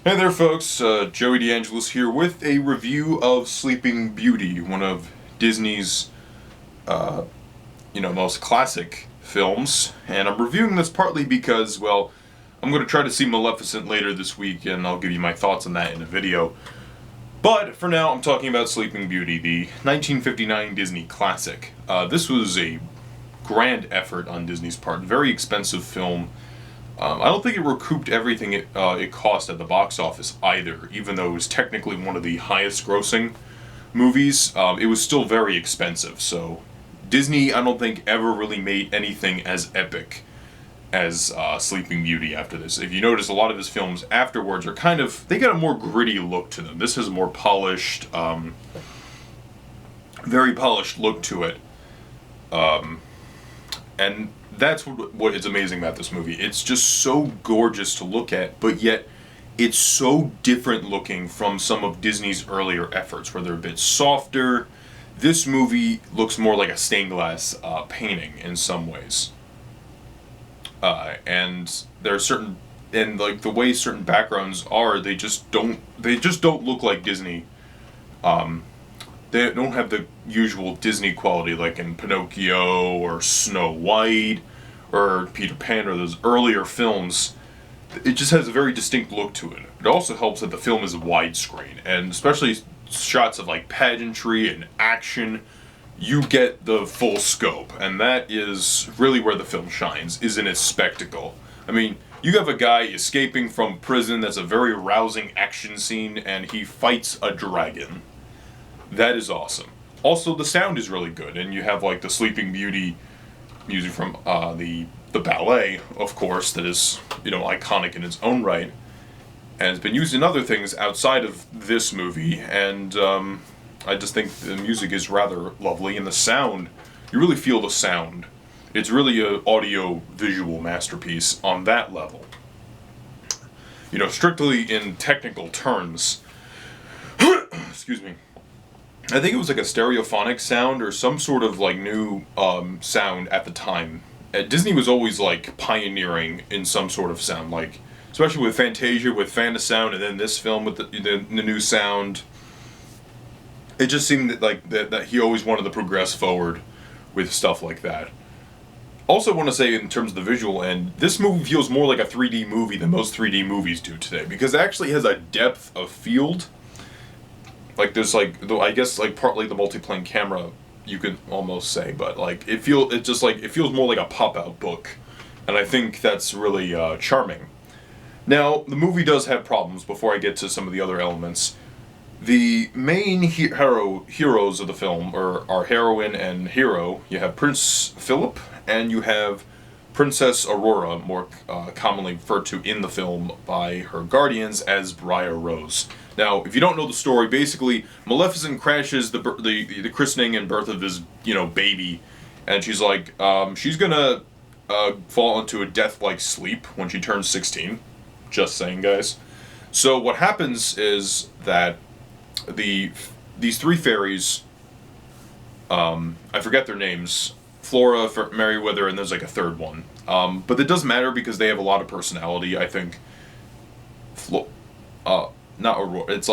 Hey there, folks. Joey DeAngelis here with a review of Sleeping Beauty, one of Disney's, most classic films. And I'm reviewing this partly because, well, I'm going to try to see Maleficent later this week, and I'll give you my thoughts on that in a video. But for now, I'm talking about Sleeping Beauty, the 1959 Disney classic. This was a grand effort on Disney's part, very expensive film. I don't think it recouped everything it cost at the box office either, even though it was technically one of the highest grossing movies. It was still very expensive, so Disney, I don't think, ever really made anything as epic as Sleeping Beauty after this. If you notice, a lot of his films afterwards are they got a more gritty look to them. This has a more polished, very polished look to it. And that's what is amazing about this movie. It's just so gorgeous to look at, but yet it's so different looking from some of Disney's earlier efforts, where they're a bit softer. This movie looks more like a stained glass painting in some ways. And there are certain, and like the way certain backgrounds are, they just don't look like Disney. They don't have the usual Disney quality like in Pinocchio or Snow White or Peter Pan or those earlier films. It just has a very distinct look to it. It also helps that the film is widescreen, and especially shots of like pageantry and action, you get the full scope, and that is really where the film shines, is in its spectacle. I mean, you have a guy escaping from prison, that's a very rousing action scene, and he fights a dragon. That is awesome. Also, the sound is really good, and you have like the Sleeping Beauty music from the ballet, of course, that is iconic in its own right, and it's been used in other things outside of this movie. And I just think the music is rather lovely, and the sound, you really feel the sound. It's really an audio-visual masterpiece on that level. Strictly in technical terms, excuse me, I think it was like a stereophonic sound or some sort of like new sound at the time. Disney was always like pioneering in some sort of sound, like especially with Fantasia with Fantasound, and then this film with the new sound. It just seemed that he always wanted to progress forward with stuff like that. Also, want to say in terms of the visual end, this movie feels more like a 3D movie than most 3D movies do today, because it actually has a depth of field. Like there's I guess partly the multiplane camera, you could almost say, but it feels more like a pop-out book, and I think that's really charming. Now, the movie does have problems. Before I get to some of the other elements, the main heroes of the film are our heroine and hero. You have Prince Philip and you have Princess Aurora, more commonly referred to in the film by her guardians as Briar Rose. Now, if you don't know the story, basically Maleficent crashes the christening and birth of this baby, and she's she's gonna fall into a death-like sleep when she turns 16. Just saying, guys. So what happens is that these three fairies, I forget their names, Flora, Merryweather, and there's a third one. But it doesn't matter because they have a lot of personality, I think. Not Aurora, it's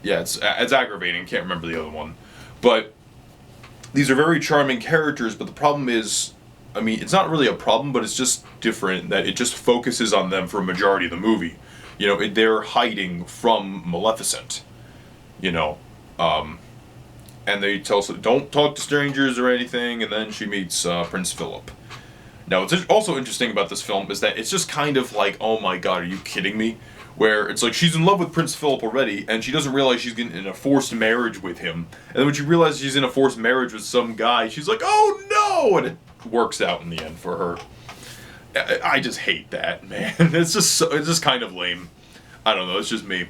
it's aggravating, can't remember the other one. But these are very charming characters, but the problem is, it's not really a problem, but it's just different, that it just focuses on them for a majority of the movie. They're hiding from Maleficent, and they tell us, don't talk to strangers or anything, and then she meets Prince Philip. Now, what's also interesting about this film is that it's just kind of like, oh my god, are you kidding me? Where it's like she's in love with Prince Philip already, and she doesn't realize she's getting in a forced marriage with him. And then when she realizes she's in a forced marriage with some guy, she's like, oh no! And it works out in the end for her. I just hate that, man. It's just kind of lame. I don't know, it's just me.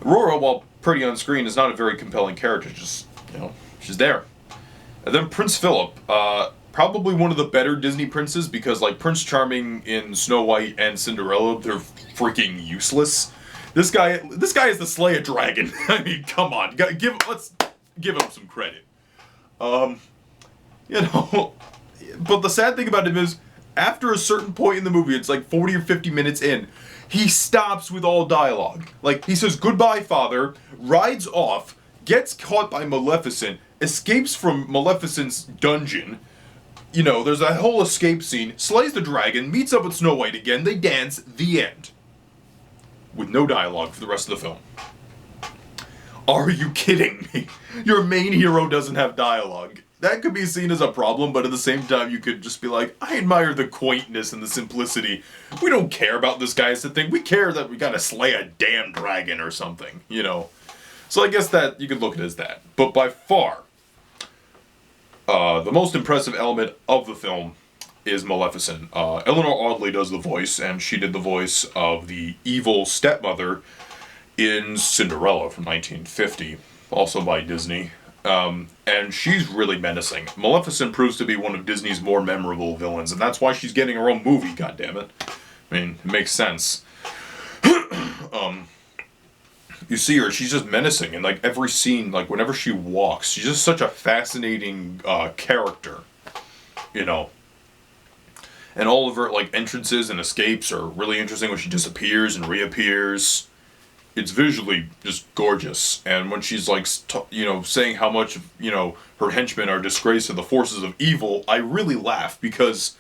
Aurora, while pretty on screen, is not a very compelling character, just, she's there. And then Prince Philip, probably one of the better Disney princes, because Prince Charming in Snow White and Cinderella, they're freaking useless. This guy is the slay a dragon. I mean, come on, let's give him some credit. But the sad thing about him is, after a certain point in the movie, it's like 40 or 50 minutes in, he stops with all dialogue. Like, he says, "Goodbye, father," rides off, gets caught by Maleficent, escapes from Maleficent's dungeon. You know, there's a whole escape scene, slays the dragon, meets up with Snow White again, they dance, the end. With no dialogue for the rest of the film. Are you kidding me? Your main hero doesn't have dialogue. That could be seen as a problem, but at the same time you could just be like, I admire the quaintness and the simplicity. We don't care about this guy as the thing. We care that we gotta slay a damn dragon or something, you know? So I guess that, you could look at it as that. But by far, the most impressive element of the film is Maleficent. Eleanor Audley does the voice, and she did the voice of the evil stepmother in Cinderella from 1950, also by Disney. And she's really menacing. Maleficent proves to be one of Disney's more memorable villains, and that's why she's getting her own movie, goddammit. I mean, it makes sense. You see her, she's just menacing, and like every scene, like whenever she walks, she's just such a fascinating character, you know. And all of her like entrances and escapes are really interesting when she disappears and reappears. It's visually just gorgeous, and when she's like, saying how much, her henchmen are disgrace to the forces of evil, I really laugh, because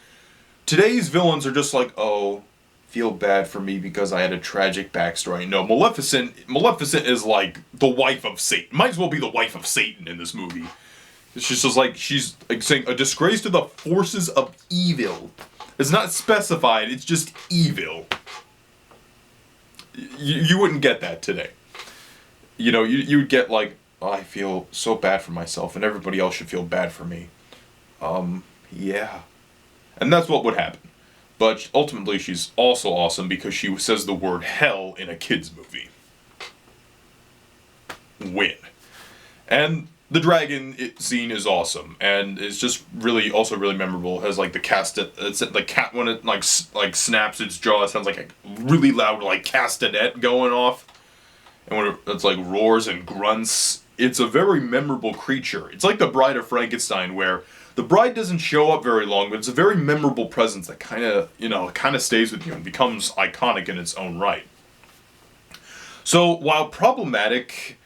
today's villains are just like, oh, feel bad for me because I had a tragic backstory. No, Maleficent is like the wife of Satan. Might as well be the wife of Satan in this movie. It's just like, she's like saying, a disgrace to the forces of evil. It's not specified, it's just evil. You wouldn't get that today. You know, you would get like, oh, I feel so bad for myself and everybody else should feel bad for me. Yeah. And that's what would happen. But ultimately she's also awesome because she says the word hell in a kid's movie. Win. And the dragon scene is awesome, and it's just really, also really memorable. It has like the cat when it like snaps its jaw, it sounds like a really loud like castanet going off, and when it's like roars and grunts, it's a very memorable creature. It's like the Bride of Frankenstein, where the bride doesn't show up very long, but it's a very memorable presence that kind of stays with you and becomes iconic in its own right. So while problematic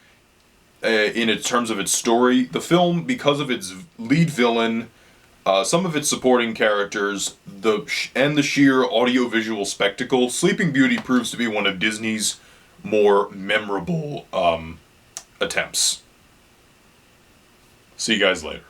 in terms of its story, the film, because of its lead villain, some of its supporting characters, and the sheer audiovisual spectacle, Sleeping Beauty proves to be one of Disney's more memorable attempts. See you guys later.